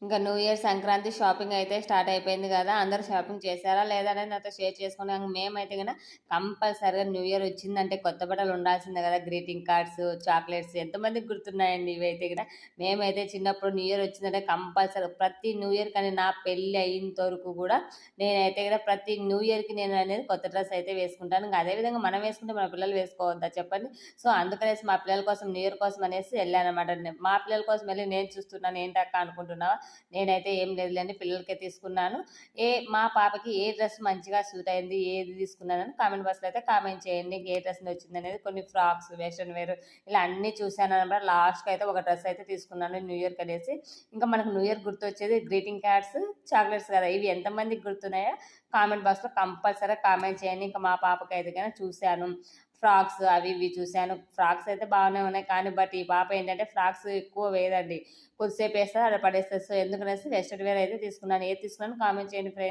ఇంకా new year Sankranti shopping అయితే start అయిపోయింది కదా. అందరూ షాపింగ్ చేశారా లేదా అనేది నాతో షేర్ చేసుకున్నాం. మేమైతే కన్నా కంపల్సరిగా న్యూ ఇయర్ వచ్చిందంటే కొత్త బట్టలు ఉండాల్సిందే కదా. గ్రీటింగ్ కార్డ్స్, చాక్లెట్స్ ఎంతమందికి గుర్తున్నాయండి ఇవైతే కూడా. మేమైతే చిన్నప్పుడు న్యూ ఇయర్ వచ్చిందంటే కంపల్సరీ ప్రతి న్యూ ఇయర్ కానీ నా పెళ్ళి అయినంత వరకు కూడా నేనైతే కూడా ప్రతి న్యూ ఇయర్కి నేను అనేది కొత్త డ్రెస్ అయితే వేసుకుంటాను. ఇంకా అదేవిధంగా మనం వేసుకుంటే మన పిల్లలు వేసుకోవద్దా చెప్పండి. సో అందుకనేసి మా పిల్లల కోసం న్యూ ఇయర్ కోసం అనేసి వెళ్ళానమాట. మా పిల్లల కోసం వెళ్ళి నేను చూస్తున్నాను ఏంటక్క అనుకుంటున్నావా, నేనైతే ఏం లేదులేండి పిల్లలకే తీసుకున్నాను. మా పాపకి ఏ డ్రెస్ మంచిగా సూట్ అయింది, ఏది తీసుకున్నానని కామెంట్ బాక్స్లో అయితే కామెంట్ చేయండి. ఏ డ్రెస్ వచ్చింది అనేది. కొన్ని ఫ్రాక్స్, వెస్ట్రన్ వేర్ ఇలా అన్నీ చూశాను అనమాట. లాస్ట్కి అయితే ఒక డ్రెస్ అయితే తీసుకున్నాను న్యూ ఇయర్కి అనేసి. ఇంకా మనకు న్యూ ఇయర్ గుర్తొచ్చేది గ్రీటింగ్ కార్డ్స్, చాక్లెట్స్ కదా. ఇవి ఎంతమందికి గుర్తున్నాయో కామెంట్ బాక్స్లో కంపల్సరీగా కామెంట్ చేయండి. ఇంకా మా పాపకి అయితే కానీ చూశాను ఫ్రాక్స్ అవి ఇవి చూశాను. ఫ్రాక్స్ అయితే బాగానే ఉన్నాయి కానీ బట్ ఈ పాప ఏంటంటే ఫ్రాక్స్ ఎక్కువ వేయదండి. కొద్దిసేపు వేస్తారు అలా పడేస్తారు. సో ఎందుకనేసి వెస్ట్రన్ వేర్ అయితే తీసుకున్నాను. ఏది తీసుకున్నాను కామెంట్ చేయండి ఫ్రెండ్స్.